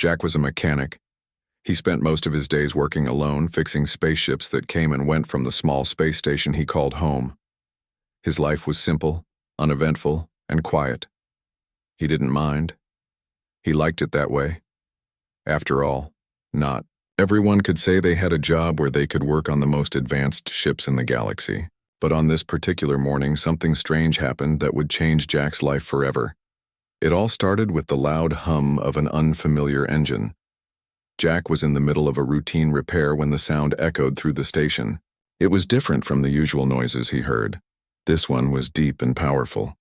Jack was a mechanic. He spent most of his days working alone, fixing spaceships that came and went from the small space station he called home. His life was simple, uneventful, and quiet. He didn't mind. He liked it that way. After all, not everyone could say they had a job where they could work on the most advanced ships in the galaxy. But on this particular morning, something strange happened that would change Jack's life forever. It all started with the loud hum of an unfamiliar engine. Jack was in the middle of a routine repair when the sound echoed through the station. It was different from the usual noises he heard. This one was deep and powerful.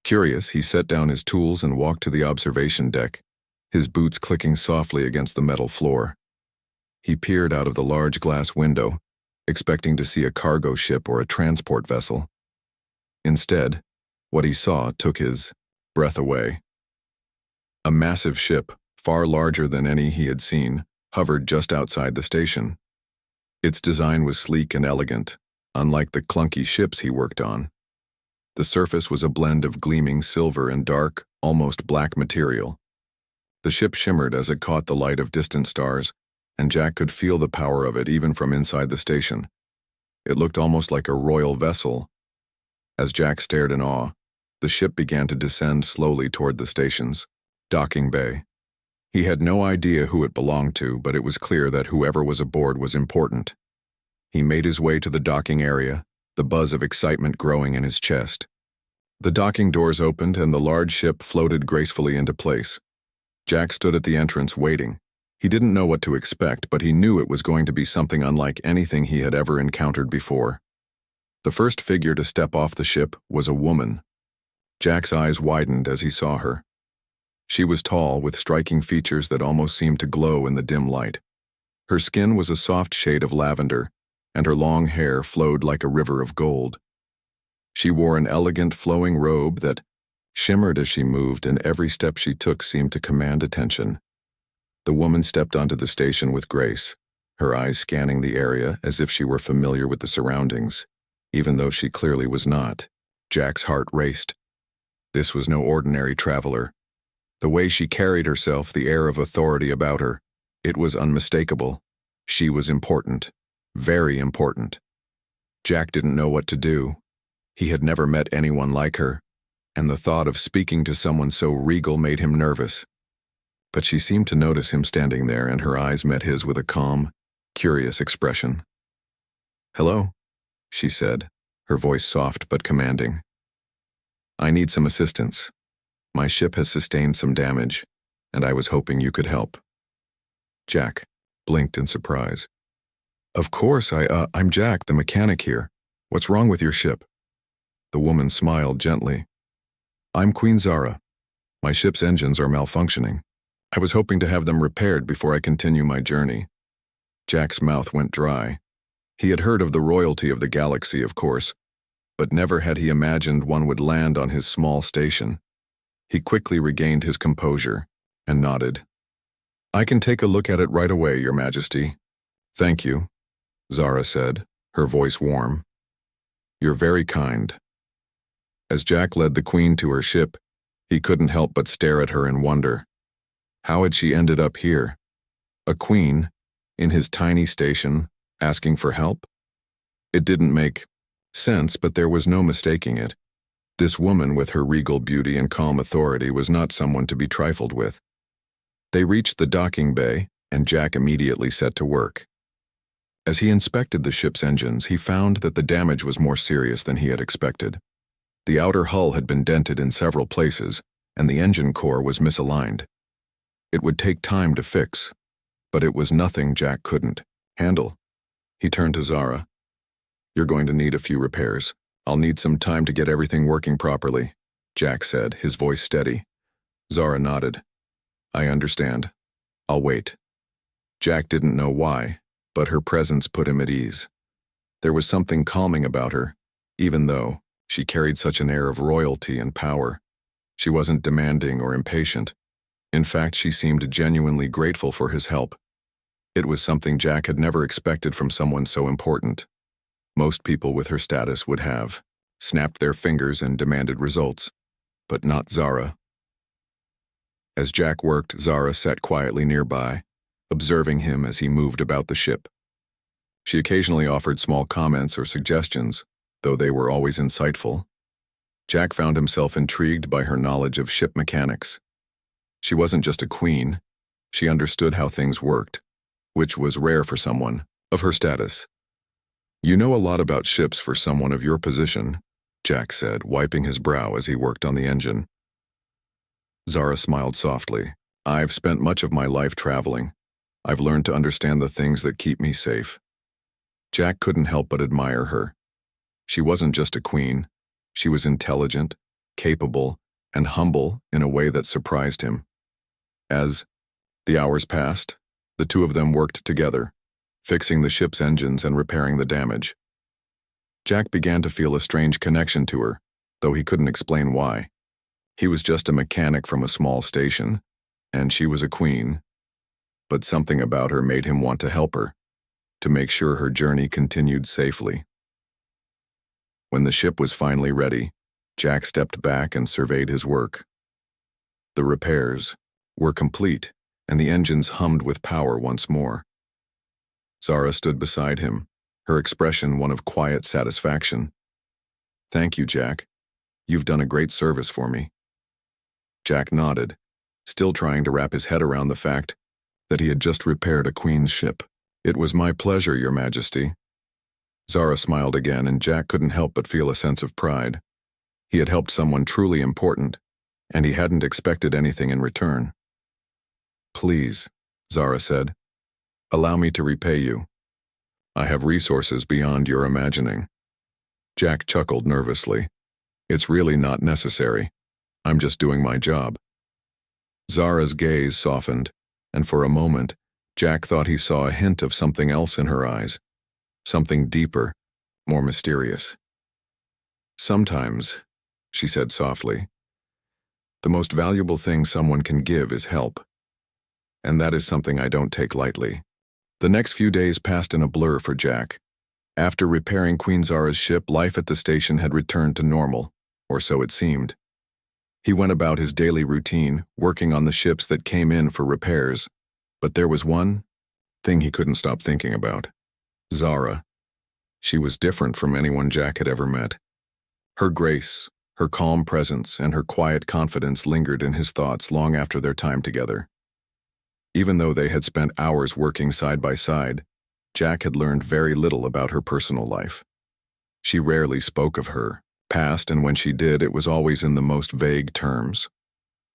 Curious, he set down his tools and walked to the observation deck, his boots clicking softly against the metal floor. He peered out of the large glass window, expecting to see a cargo ship or a transport vessel. Instead, what he saw took his breath away. A massive ship, far larger than any he had seen, hovered just outside the station. Its design was sleek and elegant, unlike the clunky ships he worked on. The surface was a blend of gleaming silver and dark, almost black material. The ship shimmered as it caught the light of distant stars, and Jack could feel the power of it even from inside the station. It looked almost like a royal vessel. As Jack stared in awe, the ship began to descend slowly toward the station's docking bay. He had no idea who it belonged to, but it was clear that whoever was aboard was important. He made his way to the docking area, the buzz of excitement growing in his chest. The docking doors opened and the large ship floated gracefully into place. Jack stood at the entrance waiting. He didn't know what to expect, but he knew it was going to be something unlike anything he had ever encountered before. The first figure to step off the ship was a woman. Jack's eyes widened as he saw her. She was tall, with striking features that almost seemed to glow in the dim light. Her skin was a soft shade of lavender, and her long hair flowed like a river of gold. She wore an elegant, flowing robe that shimmered as she moved, and every step she took seemed to command attention. The woman stepped onto the station with grace, her eyes scanning the area as if she were familiar with the surroundings, even though she clearly was not. Jack's heart raced. This was no ordinary traveler. The way she carried herself, the air of authority about her, it was unmistakable. She was important, very important. Jack didn't know what to do. He had never met anyone like her, and the thought of speaking to someone so regal made him nervous. But she seemed to notice him standing there, and her eyes met his with a calm, curious expression. "Hello," she said, her voice soft but commanding. "I need some assistance. My ship has sustained some damage, and I was hoping you could help." Jack blinked in surprise. "Of course, I'm Jack, the mechanic here. What's wrong with your ship?" The woman smiled gently. "I'm Queen Zara. My ship's engines are malfunctioning. I was hoping to have them repaired before I continue my journey." Jack's mouth went dry. He had heard of the royalty of the galaxy, of course, but never had he imagined one would land on his small station. He quickly regained his composure and nodded. "I can take a look at it right away, Your Majesty." "Thank you," Zara said, her voice warm. "You're very kind." As Jack led the Queen to her ship, he couldn't help but stare at her in wonder. How had she ended up here? A queen, in his tiny station, asking for help? It didn't make sense, but there was no mistaking it. This woman, with her regal beauty and calm authority, was not someone to be trifled with. They reached the docking bay, and Jack immediately set to work. As he inspected the ship's engines, he found that the damage was more serious than he had expected. The outer hull had been dented in several places, and the engine core was misaligned. It would take time to fix, but it was nothing Jack couldn't handle. He turned to Zara. "You're going to need a few repairs. I'll need some time to get everything working properly," Jack said, his voice steady. Zara nodded. "I understand. I'll wait." Jack didn't know why, but her presence put him at ease. There was something calming about her, even though she carried such an air of royalty and power. She wasn't demanding or impatient. In fact, she seemed genuinely grateful for his help. It was something Jack had never expected from someone so important. Most people with her status would have snapped their fingers and demanded results, but not Zara. As Jack worked, Zara sat quietly nearby, observing him as he moved about the ship. She occasionally offered small comments or suggestions, though they were always insightful. Jack found himself intrigued by her knowledge of ship mechanics. She wasn't just a queen, she understood how things worked, which was rare for someone of her status. "You know a lot about ships for someone of your position," Jack said, wiping his brow as he worked on the engine. Zara smiled softly. "I've spent much of my life traveling. I've learned to understand the things that keep me safe." Jack couldn't help but admire her. She wasn't just a queen. She was intelligent, capable, and humble in a way that surprised him. As the hours passed, the two of them worked together, fixing the ship's engines and repairing the damage. Jack began to feel a strange connection to her, though he couldn't explain why. He was just a mechanic from a small station, and she was a queen. But something about her made him want to help her, to make sure her journey continued safely. When the ship was finally ready, Jack stepped back and surveyed his work. The repairs were complete, and the engines hummed with power once more. Zara stood beside him, her expression one of quiet satisfaction. "Thank you, Jack. You've done a great service for me." Jack nodded, still trying to wrap his head around the fact that he had just repaired a queen's ship. "It was my pleasure, Your Majesty." Zara smiled again, and Jack couldn't help but feel a sense of pride. He had helped someone truly important, and he hadn't expected anything in return. "Please," Zara said, "allow me to repay you. I have resources beyond your imagining." Jack chuckled nervously. "It's really not necessary. I'm just doing my job." Zara's gaze softened, and for a moment, Jack thought he saw a hint of something else in her eyes. Something deeper, more mysterious. "Sometimes," she said softly, "the most valuable thing someone can give is help. And that is something I don't take lightly." The next few days passed in a blur for Jack. After repairing Queen Zara's ship, life at the station had returned to normal, or so it seemed. He went about his daily routine, working on the ships that came in for repairs. But there was one thing he couldn't stop thinking about. Zara. She was different from anyone Jack had ever met. Her grace, her calm presence, and her quiet confidence lingered in his thoughts long after their time together. Even though they had spent hours working side by side, Jack had learned very little about her personal life. She rarely spoke of her past, and when she did, it was always in the most vague terms.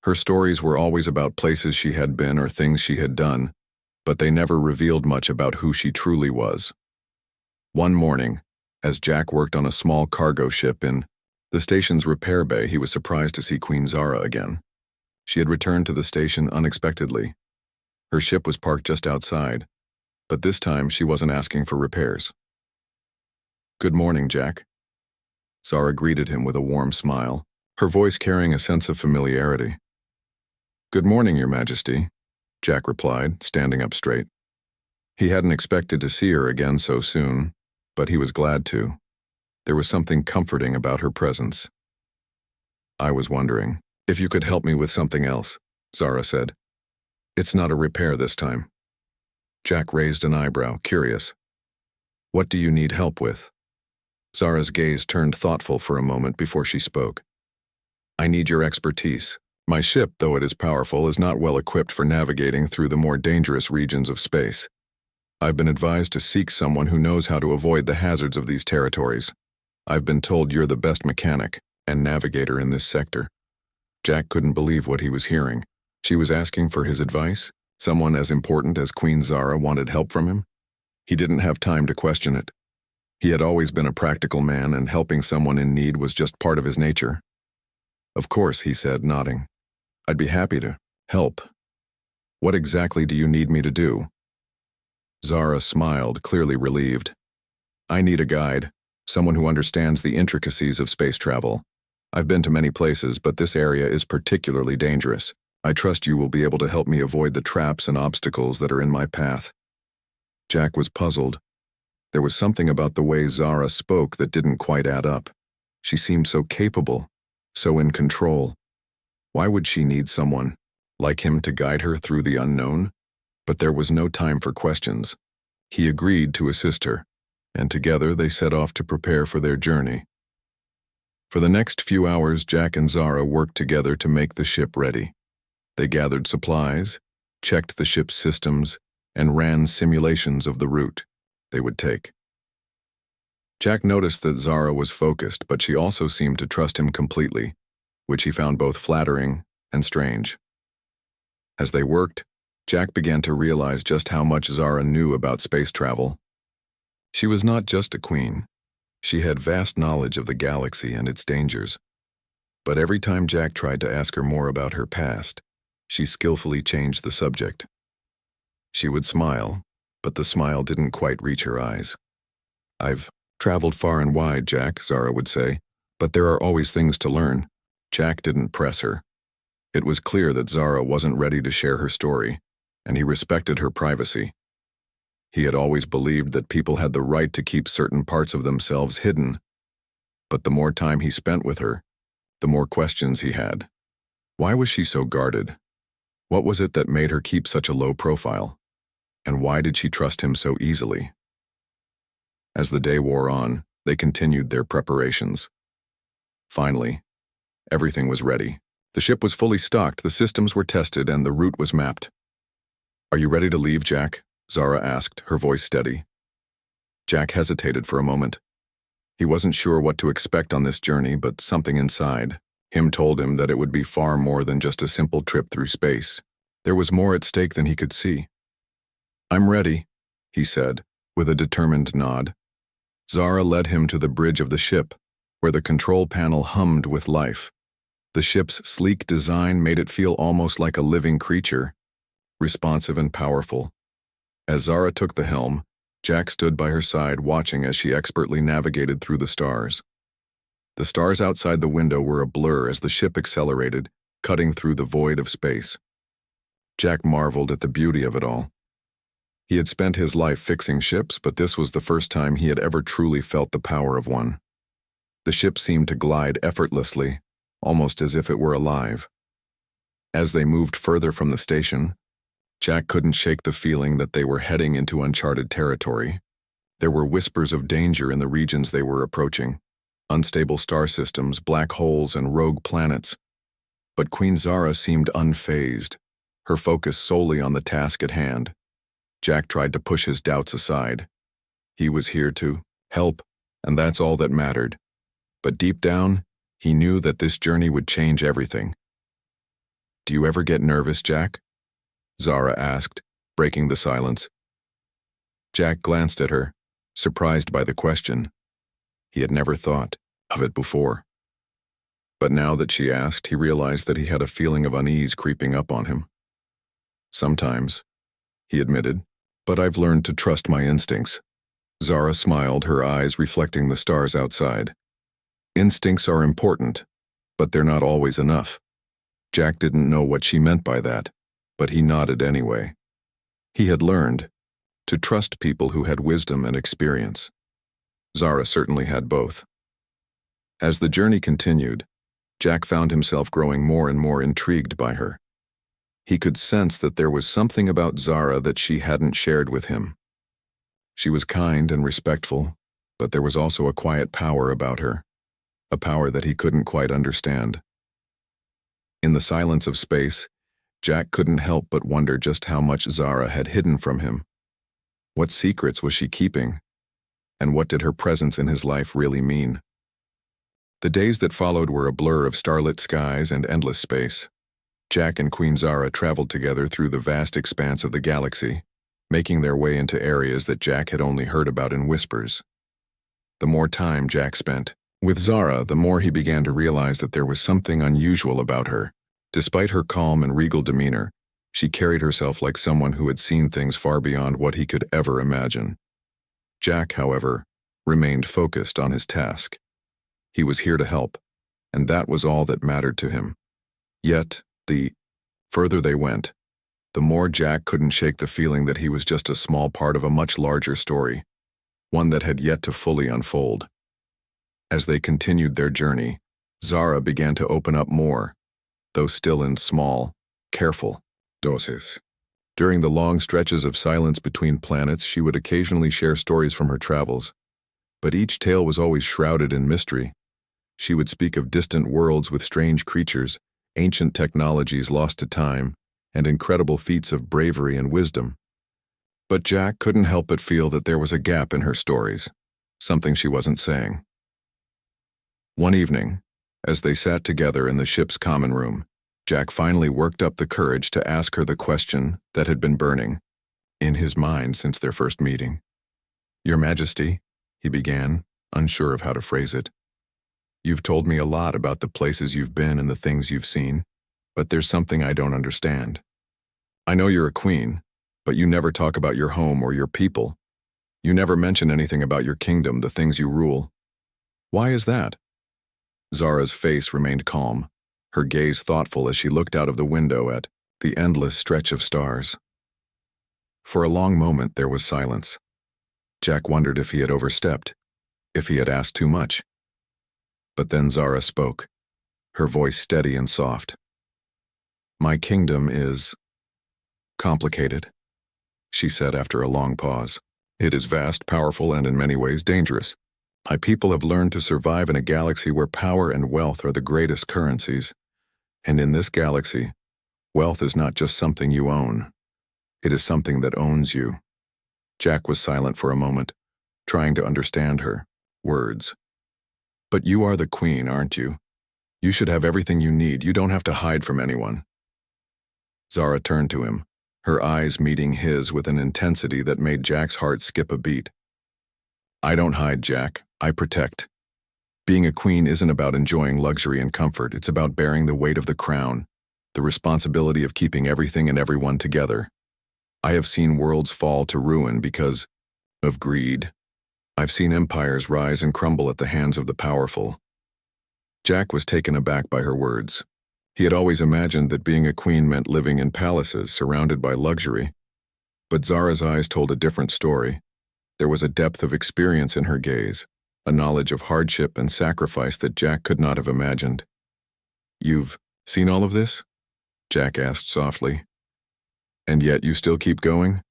Her stories were always about places she had been or things she had done, but they never revealed much about who she truly was. One morning, as Jack worked on a small cargo ship in the station's repair bay, he was surprised to see Queen Zara again. She had returned to the station unexpectedly. Her ship was parked just outside, but this time she wasn't asking for repairs. "Good morning, Jack." Zara greeted him with a warm smile, her voice carrying a sense of familiarity. "Good morning, Your Majesty," Jack replied, standing up straight. He hadn't expected to see her again so soon, but he was glad to. There was something comforting about her presence. "I was wondering if you could help me with something else," Zara said. "It's not a repair this time." Jack raised an eyebrow, curious. "What do you need help with?" Zara's gaze turned thoughtful for a moment before she spoke. "I need your expertise. My ship, though it is powerful, is not well equipped for navigating through the more dangerous regions of space. I've been advised to seek someone who knows how to avoid the hazards of these territories. I've been told you're the best mechanic and navigator in this sector." Jack couldn't believe what he was hearing. She was asking for his advice. Someone as important as Queen Zara wanted help from him. He didn't have time to question it. He had always been a practical man, and helping someone in need was just part of his nature. "Of course," he said, nodding. "I'd be happy to help. What exactly do you need me to do?" Zara smiled, clearly relieved. "I need a guide, someone who understands the intricacies of space travel. I've been to many places, but this area is particularly dangerous. I trust you will be able to help me avoid the traps and obstacles that are in my path." Jack was puzzled. There was something about the way Zara spoke that didn't quite add up. She seemed so capable, so in control. Why would she need someone like him to guide her through the unknown, but there was no time for questions. He agreed to assist her, and together they set off to prepare for their journey. For the next few hours, Jack and Zara worked together to make the ship ready. They gathered supplies, checked the ship's systems, and ran simulations of the route they would take. Jack noticed that Zara was focused, but she also seemed to trust him completely, which he found both flattering and strange. As they worked, Jack began to realize just how much Zara knew about space travel. She was not just a queen. She had vast knowledge of the galaxy and its dangers. But every time Jack tried to ask her more about her past, she skillfully changed the subject. She would smile, but the smile didn't quite reach her eyes. "I've traveled far and wide, Jack," Zara would say, "but there are always things to learn." Jack didn't press her. It was clear that Zara wasn't ready to share her story, and he respected her privacy. He had always believed that people had the right to keep certain parts of themselves hidden, but the more time he spent with her, the more questions he had. Why was she so guarded? What was it that made her keep such a low profile? And why did she trust him so easily? As the day wore on, they continued their preparations. Finally, everything was ready. The ship was fully stocked, the systems were tested, and the route was mapped. "Are you ready to leave, Jack?" Zara asked, her voice steady. Jack hesitated for a moment. He wasn't sure what to expect on this journey, but something inside him told him that it would be far more than just a simple trip through space. There was more at stake than he could see. "I'm ready," he said, with a determined nod. Zara led him to the bridge of the ship, where the control panel hummed with life. The ship's sleek design made it feel almost like a living creature, responsive and powerful. As Zara took the helm, Jack stood by her side watching as she expertly navigated through the stars. The stars outside the window were a blur as the ship accelerated, cutting through the void of space. Jack marveled at the beauty of it all. He had spent his life fixing ships, but this was the first time he had ever truly felt the power of one. The ship seemed to glide effortlessly, almost as if it were alive. As they moved further from the station, Jack couldn't shake the feeling that they were heading into uncharted territory. There were whispers of danger in the regions they were approaching. Unstable star systems, black holes, and rogue planets. But Queen Zara seemed unfazed, her focus solely on the task at hand. Jack tried to push his doubts aside. He was here to help, and that's all that mattered. But deep down, he knew that this journey would change everything. "Do you ever get nervous, Jack?" Zara asked, breaking the silence. Jack glanced at her, surprised by the question. He had never thought of it before. But now that she asked, he realized that he had a feeling of unease creeping up on him. "Sometimes," he admitted, "but I've learned to trust my instincts." Zara smiled, her eyes reflecting the stars outside. "Instincts are important, but they're not always enough." Jack didn't know what she meant by that, but he nodded anyway. He had learned to trust people who had wisdom and experience. Zara certainly had both. As the journey continued, Jack found himself growing more and more intrigued by her. He could sense that there was something about Zara that she hadn't shared with him. She was kind and respectful, but there was also a quiet power about her, a power that he couldn't quite understand. In the silence of space, Jack couldn't help but wonder just how much Zara had hidden from him. What secrets was she keeping? And what did her presence in his life really mean? The days that followed were a blur of starlit skies and endless space. Jack and Queen Zara traveled together through the vast expanse of the galaxy, making their way into areas that Jack had only heard about in whispers. The more time Jack spent with Zara, the more he began to realize that there was something unusual about her. Despite her calm and regal demeanor, she carried herself like someone who had seen things far beyond what he could ever imagine. Jack, however, remained focused on his task. He was here to help, and that was all that mattered to him. Yet, the further they went, the more Jack couldn't shake the feeling that he was just a small part of a much larger story, one that had yet to fully unfold. As they continued their journey, Zara began to open up more, though still in small, careful, dosis. During the long stretches of silence between planets, she would occasionally share stories from her travels. But each tale was always shrouded in mystery. She would speak of distant worlds with strange creatures, ancient technologies lost to time, and incredible feats of bravery and wisdom. But Jack couldn't help but feel that there was a gap in her stories, something she wasn't saying. One evening, as they sat together in the ship's common room, Jack finally worked up the courage to ask her the question that had been burning in his mind since their first meeting. "Your Majesty," he began, unsure of how to phrase it. "You've told me a lot about the places you've been and the things you've seen, but there's something I don't understand. I know you're a queen, but you never talk about your home or your people. You never mention anything about your kingdom, the things you rule. Why is that?" Zara's face remained calm, her gaze thoughtful as she looked out of the window at the endless stretch of stars. For a long moment there was silence. Jack wondered if he had overstepped, if he had asked too much. But then Zara spoke, her voice steady and soft. "My kingdom is complicated," she said after a long pause. "It is vast, powerful, and in many ways dangerous. My people have learned to survive in a galaxy where power and wealth are the greatest currencies. And in this galaxy, wealth is not just something you own. It is something that owns you." Jack was silent for a moment, trying to understand her words. "But you are the queen, aren't you? You should have everything you need. You don't have to hide from anyone." Zara turned to him, her eyes meeting his with an intensity that made Jack's heart skip a beat. "I don't hide, Jack. I protect. Being a queen isn't about enjoying luxury and comfort. It's about bearing the weight of the crown, the responsibility of keeping everything and everyone together. I have seen worlds fall to ruin because of greed. I've seen empires rise and crumble at the hands of the powerful." Jack was taken aback by her words. He had always imagined that being a queen meant living in palaces surrounded by luxury. But Zara's eyes told a different story. There was a depth of experience in her gaze, a knowledge of hardship and sacrifice that Jack could not have imagined. "You've seen all of this?" Jack asked softly. "And yet you still keep going?"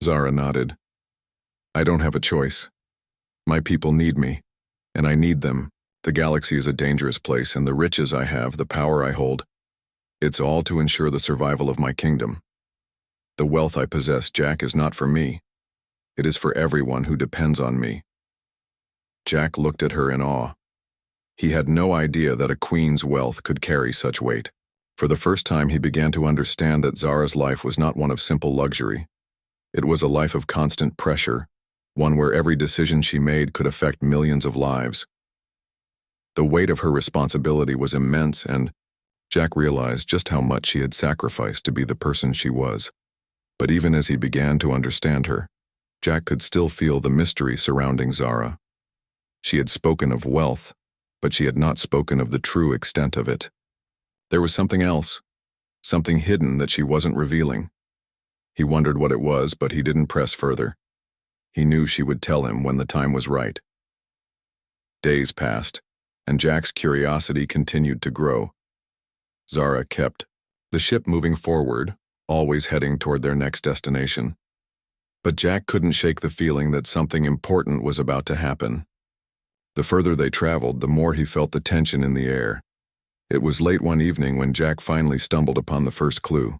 Zara nodded. "I don't have a choice. My people need me, and I need them. The galaxy is a dangerous place, and the riches I have, the power I hold, it's all to ensure the survival of my kingdom. The wealth I possess, Jack, is not for me. It is for everyone who depends on me." Jack looked at her in awe. He had no idea that a queen's wealth could carry such weight. For the first time, he began to understand that Zara's life was not one of simple luxury. It was a life of constant pressure, one where every decision she made could affect millions of lives. The weight of her responsibility was immense, and Jack realized just how much she had sacrificed to be the person she was. But even as he began to understand her, Jack could still feel the mystery surrounding Zara. She had spoken of wealth, but she had not spoken of the true extent of it. There was something else, something hidden that she wasn't revealing. He wondered what it was, but he didn't press further. He knew she would tell him when the time was right. Days passed, and Jack's curiosity continued to grow. Zara kept the ship moving forward, always heading toward their next destination. But Jack couldn't shake the feeling that something important was about to happen. The further they traveled, the more he felt the tension in the air. It was late one evening when Jack finally stumbled upon the first clue.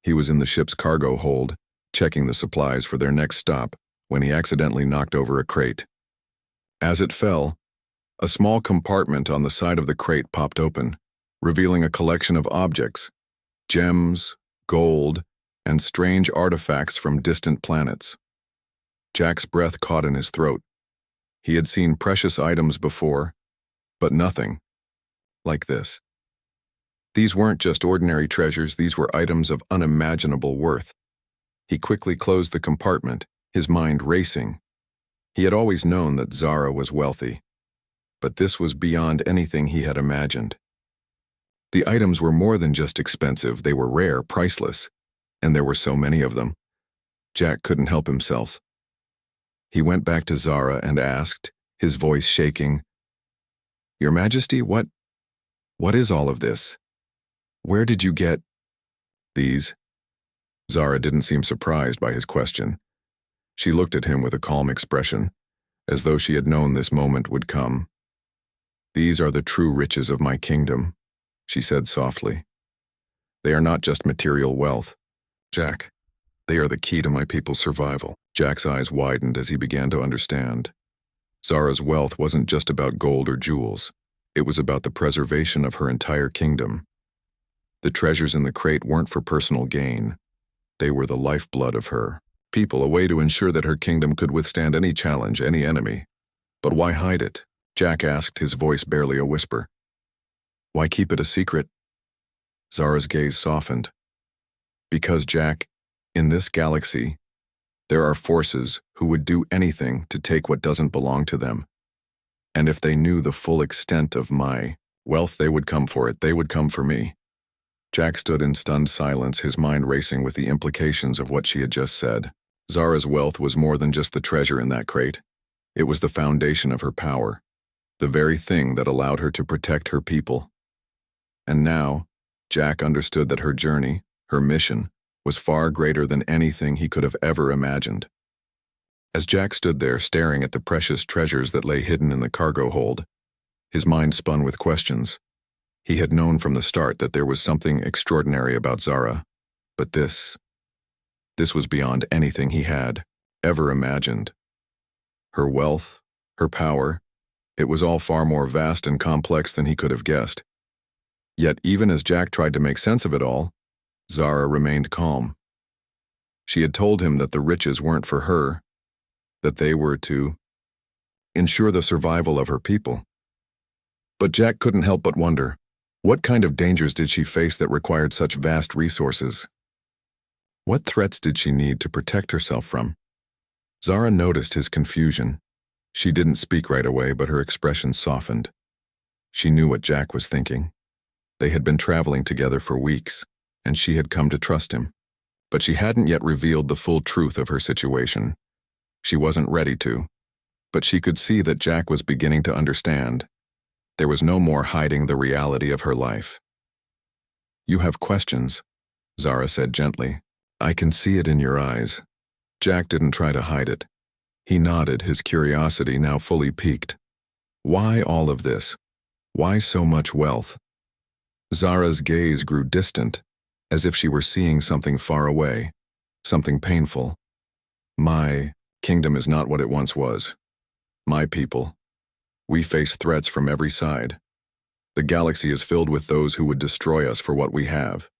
He was in the ship's cargo hold, checking the supplies for their next stop, when he accidentally knocked over a crate. As it fell, a small compartment on the side of the crate popped open, revealing a collection of objects, gems, gold, and strange artifacts from distant planets. Jack's breath caught in his throat. He had seen precious items before, but nothing like this. These weren't just ordinary treasures, these were items of unimaginable worth. He quickly closed the compartment, his mind racing. He had always known that Zara was wealthy, but this was beyond anything he had imagined. The items were more than just expensive, they were rare, priceless, and there were so many of them. Jack couldn't help himself. He went back to Zara and asked, his voice shaking, "Your Majesty, what is all of this? Where did you get These? Zara didn't seem surprised by his question. She looked at him with a calm expression, as though she had known this moment would come. These are the true riches of my kingdom, she said softly. They are not just material wealth, Jack. They are the key to my people's survival. Jack's eyes widened as he began to understand. Zara's wealth wasn't just about gold or jewels. It was about the preservation of her entire kingdom. The treasures in the crate weren't for personal gain. They were the lifeblood of her people, a way to ensure that her kingdom could withstand any challenge, any enemy. But why hide it? Jack asked, his voice barely a whisper. Why keep it a secret? Zara's gaze softened. Because, Jack, in this galaxy, there are forces who would do anything to take what doesn't belong to them. And if they knew the full extent of my wealth, they would come for it. They would come for me. Jack stood in stunned silence, his mind racing with the implications of what she had just said. Zara's wealth was more than just the treasure in that crate. It was the foundation of her power, the very thing that allowed her to protect her people. And now, Jack understood that her journey, her mission, was far greater than anything he could have ever imagined. As Jack stood there staring at the precious treasures that lay hidden in the cargo hold, his mind spun with questions. He had known from the start that there was something extraordinary about Zara, but this was beyond anything he had ever imagined. Her wealth, her power, it was all far more vast and complex than he could have guessed. Yet even as Jack tried to make sense of it all, Zara remained calm. She had told him that the riches weren't for her, that they were to ensure the survival of her people. But Jack couldn't help but wonder, what kind of dangers did she face that required such vast resources? What threats did she need to protect herself from? Zara noticed his confusion. She didn't speak right away, but her expression softened. She knew what Jack was thinking. They had been traveling together for weeks, and she had come to trust him. But she hadn't yet revealed the full truth of her situation. She wasn't ready to, but she could see that Jack was beginning to understand. There was no more hiding the reality of her life. You have questions, Zara said gently. I can see it in your eyes. Jack didn't try to hide it. He nodded, his curiosity now fully piqued. Why all of this? Why so much wealth? Zara's gaze grew distant, as if she were seeing something far away, something painful. My kingdom is not what it once was. My people. We face threats from every side. The galaxy is filled with those who would destroy us for what we have.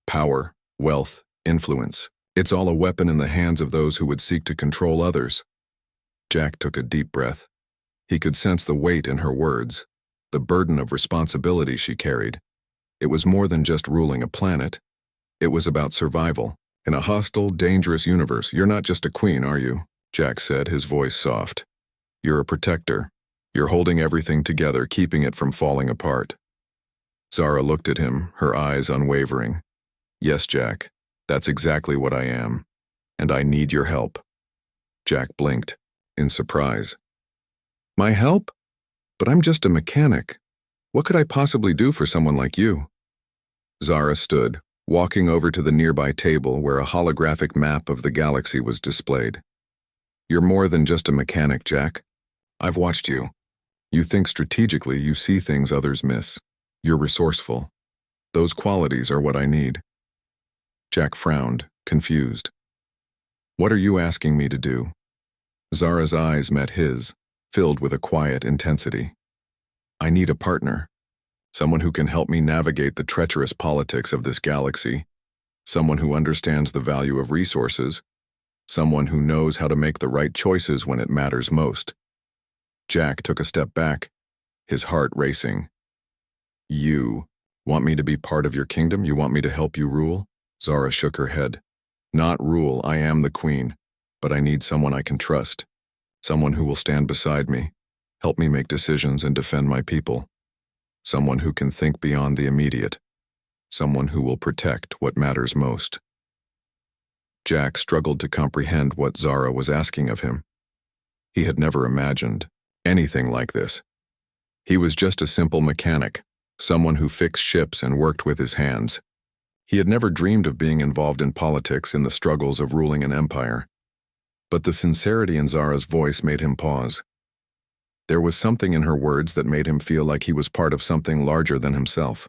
Power, wealth, influence. It's all a weapon in the hands of those who would seek to control others. Jack took a deep breath. He could sense the weight in her words, the burden of responsibility she carried. It was more than just ruling a planet. It was about survival. In a hostile, dangerous universe, you're not just a queen, are you? Jack said, his voice soft. You're a protector. You're holding everything together, keeping it from falling apart. Zara looked at him, her eyes unwavering. Yes, Jack, that's exactly what I am. And I need your help. Jack blinked, in surprise. My help? But I'm just a mechanic. What could I possibly do for someone like you? Zara stood, walking over to the nearby table where a holographic map of the galaxy was displayed. You're more than just a mechanic, Jack. I've watched you. You think strategically, you see things others miss. You're resourceful. Those qualities are what I need. Jack frowned, confused. What are you asking me to do? Zara's eyes met his, filled with a quiet intensity. I need a partner. Someone who can help me navigate the treacherous politics of this galaxy. Someone who understands the value of resources. Someone who knows how to make the right choices when it matters most. Jack took a step back, his heart racing. You want me to be part of your kingdom? You want me to help you rule? Zara shook her head. Not rule, I am the queen, but I need someone I can trust. Someone who will stand beside me, help me make decisions and defend my people. Someone who can think beyond the immediate. Someone who will protect what matters most. Jack struggled to comprehend what Zara was asking of him. He had never imagined anything like this. He was just a simple mechanic, someone who fixed ships and worked with his hands. He had never dreamed of being involved in politics in the struggles of ruling an empire. But the sincerity in Zara's voice made him pause. There was something in her words that made him feel like he was part of something larger than himself.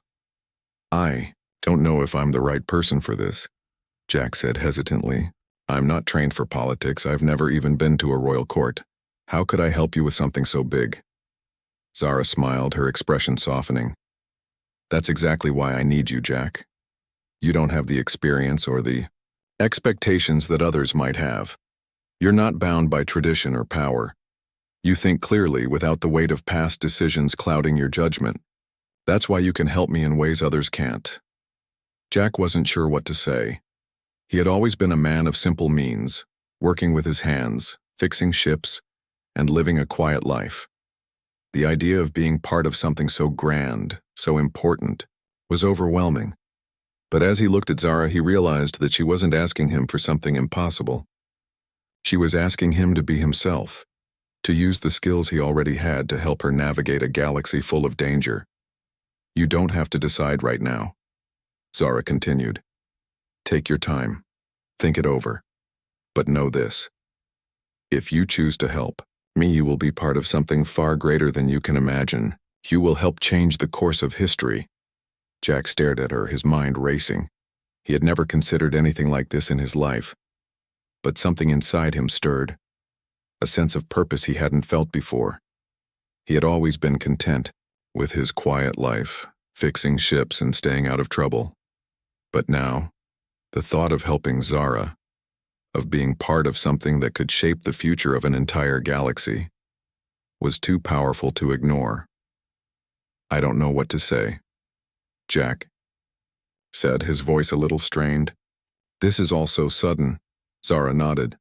"I don't know if I'm the right person for this," Jack said hesitantly. "I'm not trained for politics. I've never even been to a royal court. How could I help you with something so big?" Zara smiled, her expression softening. "That's exactly why I need you, Jack. You don't have the experience or the expectations that others might have. You're not bound by tradition or power. You think clearly without the weight of past decisions clouding your judgment. That's why you can help me in ways others can't." Jack wasn't sure what to say. He had always been a man of simple means, working with his hands, fixing ships, and living a quiet life. The idea of being part of something so grand, so important, was overwhelming. But as he looked at Zara, he realized that she wasn't asking him for something impossible. She was asking him to be himself, to use the skills he already had to help her navigate a galaxy full of danger. "You don't have to decide right now," Zara continued. "Take your time. Think it over. But know this. If you choose to help me, you will be part of something far greater than you can imagine. You will help change the course of history." Jack stared at her, his mind racing. He had never considered anything like this in his life. But something inside him stirred, a sense of purpose he hadn't felt before. He had always been content with his quiet life, fixing ships and staying out of trouble. But now, the thought of helping Zara, of being part of something that could shape the future of an entire galaxy, was too powerful to ignore. "I don't know what to say," Jack said, his voice a little strained. "This is all so sudden." Zara nodded.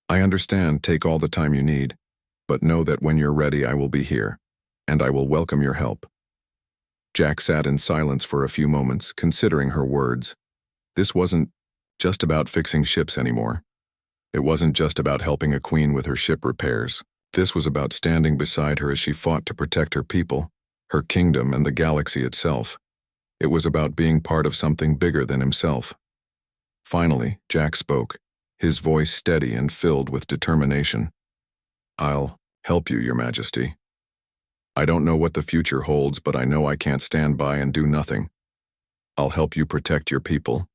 "I understand, take all the time you need, but know that when you're ready I will be here, and I will welcome your help." Jack sat in silence for a few moments, considering her words. This wasn't just about fixing ships anymore. It wasn't just about helping a queen with her ship repairs. This was about standing beside her as she fought to protect her people, her kingdom, and the galaxy itself. It was about being part of something bigger than himself. Finally, Jack spoke, his voice steady and filled with determination. "I'll help you, Your Majesty. I don't know what the future holds, but I know I can't stand by and do nothing. I'll help you protect your people."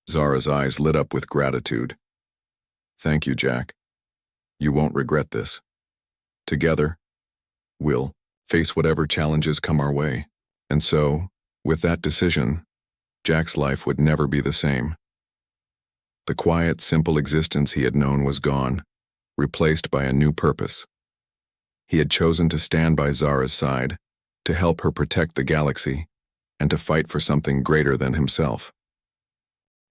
Zara's eyes lit up with gratitude. "Thank you, Jack. You won't regret this. Together, we'll face whatever challenges come our way." And so, with that decision, Jack's life would never be the same. The quiet, simple existence he had known was gone, replaced by a new purpose. He had chosen to stand by Zara's side, to help her protect the galaxy, and to fight for something greater than himself.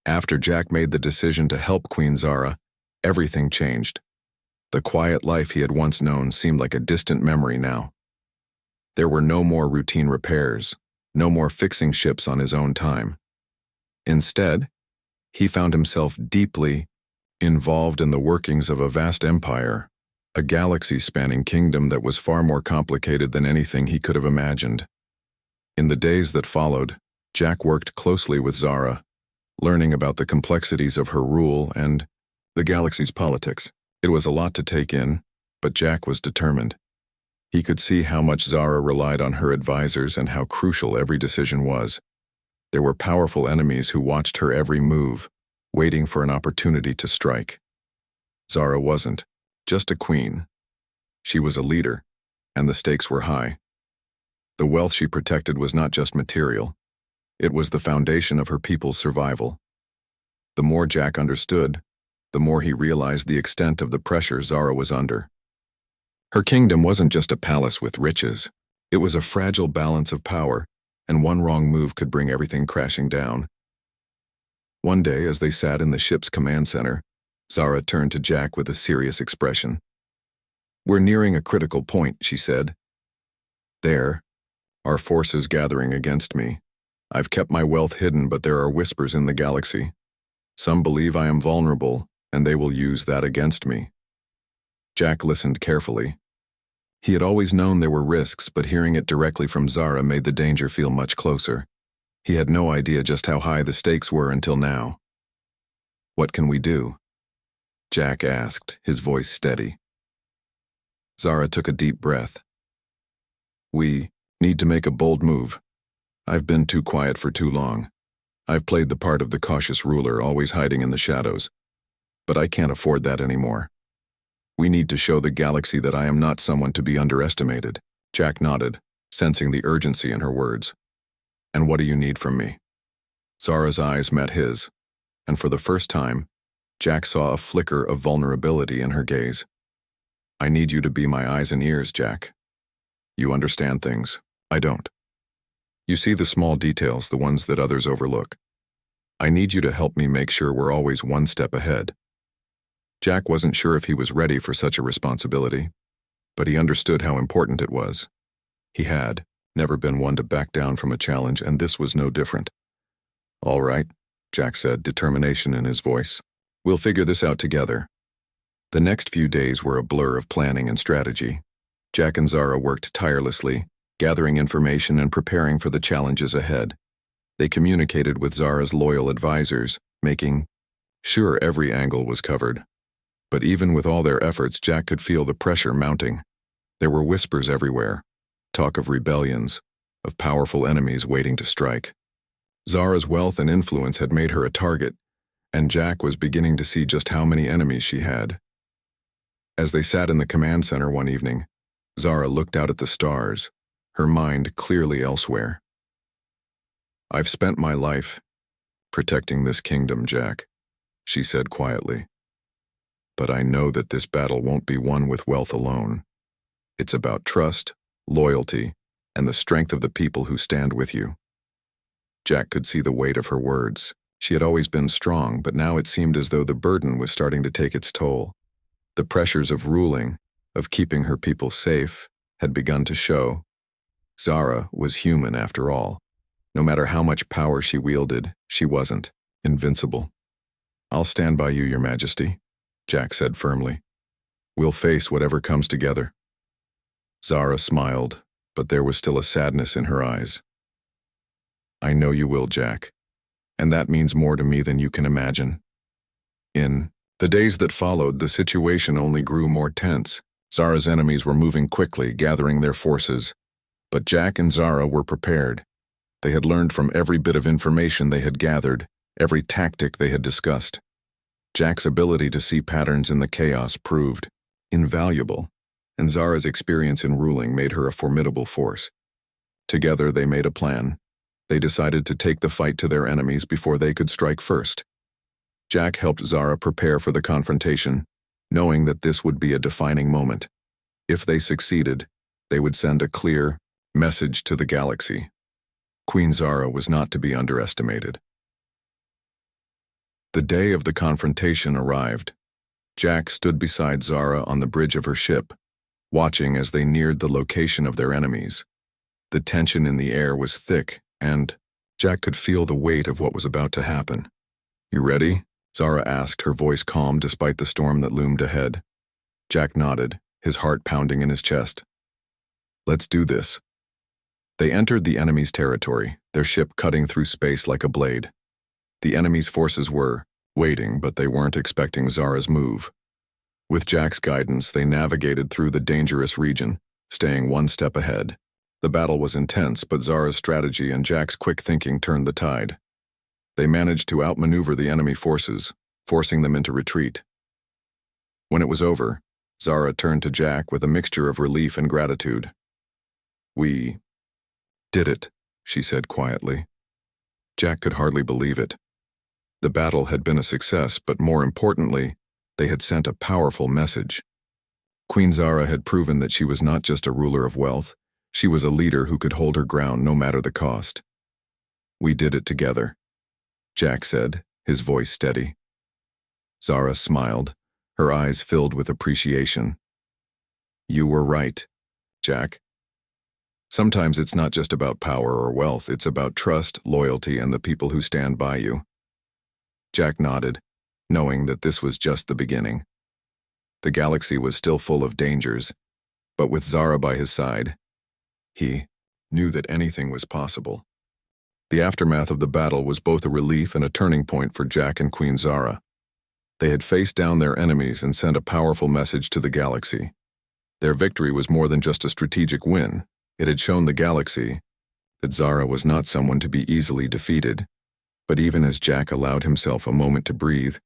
After Jack made the decision to help Queen Zara, everything changed. The quiet life he had once known seemed like a distant memory now. There were no more routine repairs, no more fixing ships on his own time. Instead, he found himself deeply involved in the workings of a vast empire, a galaxy-spanning kingdom that was far more complicated than anything he could have imagined. In the days that followed, Jack worked closely with Zara, learning about the complexities of her rule and the galaxy's politics. It was a lot to take in, but Jack was determined. He could see how much Zara relied on her advisors and how crucial every decision was. There were powerful enemies who watched her every move, waiting for an opportunity to strike. Zara wasn't just a queen. She was a leader, and the stakes were high. The wealth she protected was not just material. It was the foundation of her people's survival. The more Jack understood, the more he realized the extent of the pressure Zara was under. Her kingdom wasn't just a palace with riches. It was a fragile balance of power, and one wrong move could bring everything crashing down. One day, as they sat in the ship's command center, Zara turned to Jack with a serious expression. "We're nearing a critical point," she said. "There are forces gathering against me. I've kept my wealth hidden, but there are whispers in the galaxy. Some believe I am vulnerable, and they will use that against me." Jack listened carefully. He had always known there were risks, but hearing it directly from Zara made the danger feel much closer. He had no idea just how high the stakes were until now. "What can we do?" Jack asked, his voice steady. Zara took a deep breath. "We need to make a bold move. I've been too quiet for too long. I've played the part of the cautious ruler, always hiding in the shadows. But I can't afford that anymore. We need to show the galaxy that I am not someone to be underestimated." Jack nodded, sensing the urgency in her words. "And what do you need from me?" Zara's eyes met his, and for the first time, Jack saw a flicker of vulnerability in her gaze. "I need you to be my eyes and ears, Jack. You understand things. I don't. You see the small details, the ones that others overlook. I need you to help me make sure we're always one step ahead." Jack wasn't sure if he was ready for such a responsibility, but he understood how important it was. He had never been one to back down from a challenge, and this was no different. "All right," Jack said, determination in his voice. "We'll figure this out together." The next few days were a blur of planning and strategy. Jack and Zara worked tirelessly, gathering information and preparing for the challenges ahead. They communicated with Zara's loyal advisors, making sure every angle was covered. But even with all their efforts, Jack could feel the pressure mounting. There were whispers everywhere, talk of rebellions, of powerful enemies waiting to strike. Zara's wealth and influence had made her a target, and Jack was beginning to see just how many enemies she had. As they sat in the command center one evening, Zara looked out at the stars, her mind clearly elsewhere. "I've spent my life protecting this kingdom, Jack," she said quietly. "But I know that this battle won't be won with wealth alone. It's about trust, loyalty, and the strength of the people who stand with you." Jack could see the weight of her words. She had always been strong, but now it seemed as though the burden was starting to take its toll. The pressures of ruling, of keeping her people safe, had begun to show. Zara was human after all. No matter how much power she wielded, she wasn't invincible. "I'll stand by you, Your Majesty," Jack said firmly. "We'll face whatever comes together." Zara smiled, but there was still a sadness in her eyes. "I know you will, Jack, and that means more to me than you can imagine." In the days that followed, the situation only grew more tense. Zara's enemies were moving quickly, gathering their forces. But Jack and Zara were prepared. They had learned from every bit of information they had gathered, every tactic they had discussed. Jack's ability to see patterns in the chaos proved invaluable, and Zara's experience in ruling made her a formidable force. Together they made a plan. They decided to take the fight to their enemies before they could strike first. Jack helped Zara prepare for the confrontation, knowing that this would be a defining moment. If they succeeded, they would send a clear message to the galaxy. Queen Zara was not to be underestimated. The day of the confrontation arrived. Jack stood beside Zara on the bridge of her ship, watching as they neared the location of their enemies. The tension in the air was thick, and Jack could feel the weight of what was about to happen. "You ready?" Zara asked, her voice calm despite the storm that loomed ahead. Jack nodded, his heart pounding in his chest. "Let's do this." They entered the enemy's territory, their ship cutting through space like a blade. The enemy's forces were waiting, but they weren't expecting Zara's move. With Jack's guidance, they navigated through the dangerous region, staying one step ahead. The battle was intense, but Zara's strategy and Jack's quick thinking turned the tide. They managed to outmaneuver the enemy forces, forcing them into retreat. When it was over, Zara turned to Jack with a mixture of relief and gratitude. "We did it," she said quietly. Jack could hardly believe it. The battle had been a success, but more importantly, they had sent a powerful message. Queen Zara had proven that she was not just a ruler of wealth, she was a leader who could hold her ground no matter the cost. "We did it together," Jack said, his voice steady. Zara smiled, her eyes filled with appreciation. "You were right, Jack. Sometimes it's not just about power or wealth, it's about trust, loyalty, and the people who stand by you." Jack nodded, knowing that this was just the beginning. The galaxy was still full of dangers, but with Zara by his side, he knew that anything was possible. The aftermath of the battle was both a relief and a turning point for Jack and Queen Zara. They had faced down their enemies and sent a powerful message to the galaxy. Their victory was more than just a strategic win. It had shown the galaxy that Zara was not someone to be easily defeated. But even as Jack allowed himself a moment to breathe,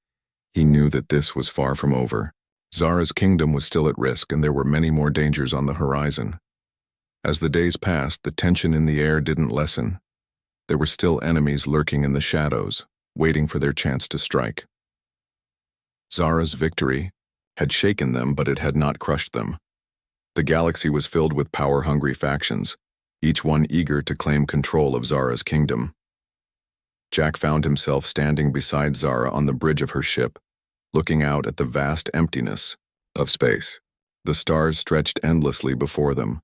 he knew that this was far from over. Zara's kingdom was still at risk, and there were many more dangers on the horizon. As the days passed, the tension in the air didn't lessen. There were still enemies lurking in the shadows, waiting for their chance to strike. Zara's victory had shaken them, but it had not crushed them. The galaxy was filled with power-hungry factions, each one eager to claim control of Zara's kingdom. Jack found himself standing beside Zara on the bridge of her ship, looking out at the vast emptiness of space. The stars stretched endlessly before them,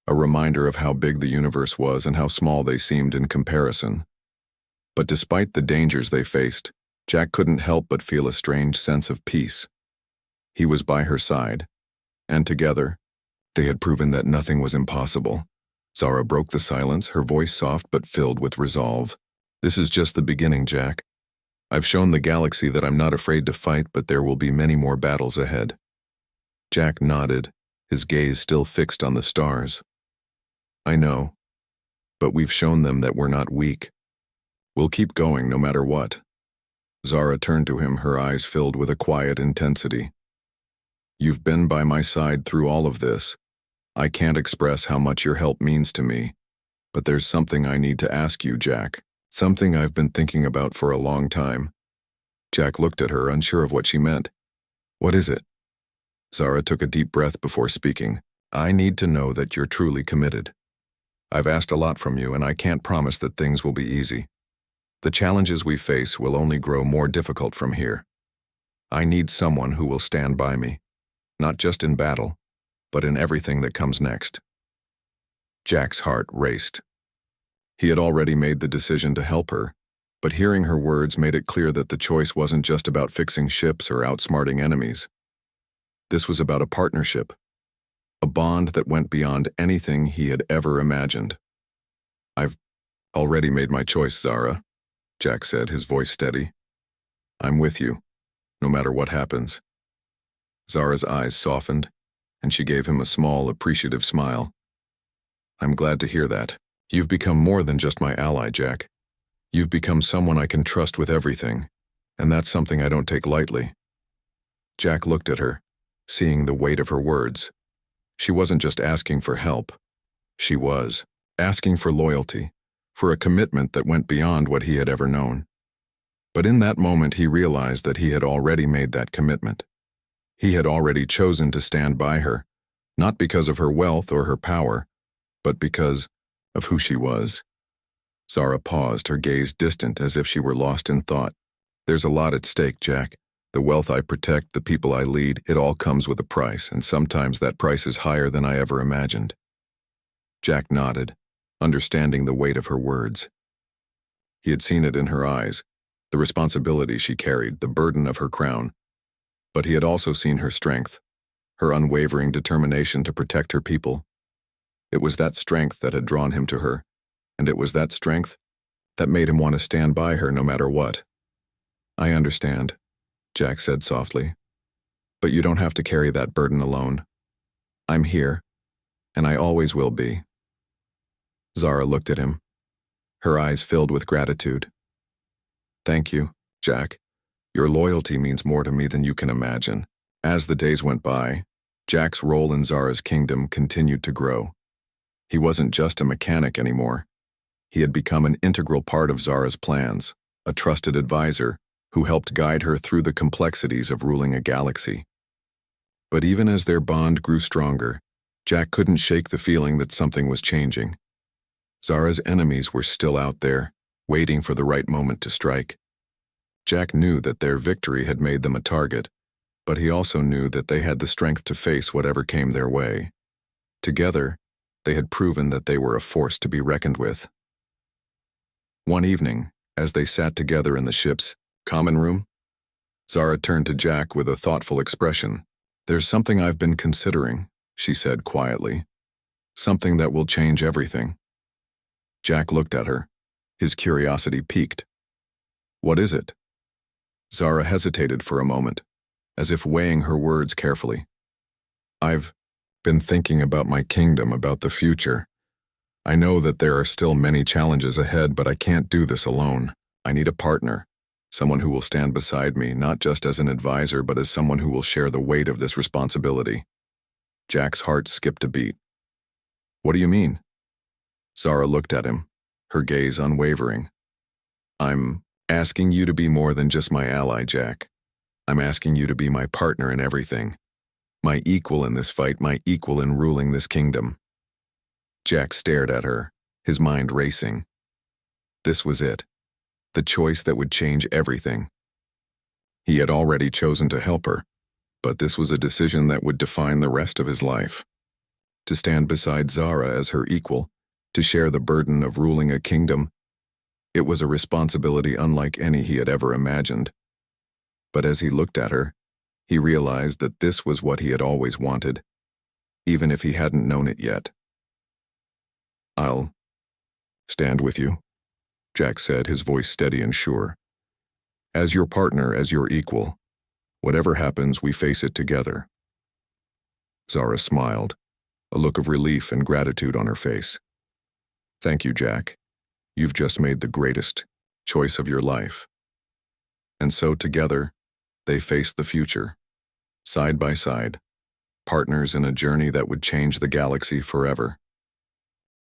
a reminder of how big the universe was and how small they seemed in comparison. But despite the dangers they faced, Jack couldn't help but feel a strange sense of peace. He was by her side, and together, they had proven that nothing was impossible. Zara broke the silence, her voice soft but filled with resolve. "This is just the beginning, Jack. I've shown the galaxy that I'm not afraid to fight, but there will be many more battles ahead." Jack nodded, his gaze still fixed on the stars. "I know, but we've shown them that we're not weak. We'll keep going no matter what." Zara turned to him, her eyes filled with a quiet intensity. "You've been by my side through all of this. I can't express how much your help means to me, but there's something I need to ask you, Jack. Something I've been thinking about for a long time." Jack looked at her, unsure of what she meant. "What is it?" Zara took a deep breath before speaking. "I need to know that you're truly committed. I've asked a lot from you, and I can't promise that things will be easy. The challenges we face will only grow more difficult from here. I need someone who will stand by me, not just in battle, but in everything that comes next." Jack's heart raced. He had already made the decision to help her, but hearing her words made it clear that the choice wasn't just about fixing ships or outsmarting enemies. This was about a partnership, a bond that went beyond anything he had ever imagined. "I've already made my choice, Zara," Jack said, his voice steady. "I'm with you, no matter what happens." Zara's eyes softened, and she gave him a small, appreciative smile. "I'm glad to hear that. You've become more than just my ally, Jack. You've become someone I can trust with everything, and that's something I don't take lightly." Jack looked at her, seeing the weight of her words. She wasn't just asking for help. She was asking for loyalty, for a commitment that went beyond what he had ever known. But in that moment he realized that he had already made that commitment. He had already chosen to stand by her, not because of her wealth or her power, but because of who she was. Zara paused, her gaze distant as if she were lost in thought. "There's a lot at stake, Jack. The wealth I protect, the people I lead, it all comes with a price, and sometimes that price is higher than I ever imagined." Jack nodded, understanding the weight of her words. He had seen it in her eyes, the responsibility she carried, the burden of her crown. But he had also seen her strength, her unwavering determination to protect her people. It was that strength that had drawn him to her, and it was that strength that made him want to stand by her no matter what. "I understand," Jack said softly, "but you don't have to carry that burden alone. I'm here, and I always will be." Zara looked at him, her eyes filled with gratitude. "Thank you, Jack. Your loyalty means more to me than you can imagine." As the days went by, Jack's role in Zara's kingdom continued to grow. He wasn't just a mechanic anymore. He had become an integral part of Zara's plans, a trusted advisor who helped guide her through the complexities of ruling a galaxy. But even as their bond grew stronger, Jack couldn't shake the feeling that something was changing. Zara's enemies were still out there, waiting for the right moment to strike. Jack knew that their victory had made them a target, but he also knew that they had the strength to face whatever came their way. Together, they had proven that they were a force to be reckoned with. One evening, as they sat together in the ship's common room, Zara turned to Jack with a thoughtful expression. "There's something I've been considering," she said quietly. "Something that will change everything." Jack looked at her, His curiosity piqued. What is it? Zara hesitated for a moment, as if weighing her words carefully. I've been thinking about my kingdom, about the future. I know that there are still many challenges ahead, but I can't do this alone. I need a partner, someone who will stand beside me, not just as an advisor, but as someone who will share the weight of this responsibility. Jack's heart skipped a beat. What do you mean? Zara looked at him, her gaze unwavering. I'm asking you to be more than just my ally, Jack. I'm asking you to be my partner in everything. My equal in this fight, my equal in ruling this kingdom. Jack stared at her, his mind racing. This was it, the choice that would change everything. He had already chosen to help her, but this was a decision that would define the rest of his life. To stand beside Zara as her equal, to share the burden of ruling a kingdom, it was a responsibility unlike any he had ever imagined. But as he looked at her, he realized that this was what he had always wanted, even if he hadn't known it yet. I'll stand with you, Jack said, his voice steady and sure. As your partner, as your equal. Whatever happens, we face it together. Zara smiled, a look of relief and gratitude on her face. Thank you, Jack. You've just made the greatest choice of your life. And so together, they faced the future, side by side, partners in a journey that would change the galaxy forever.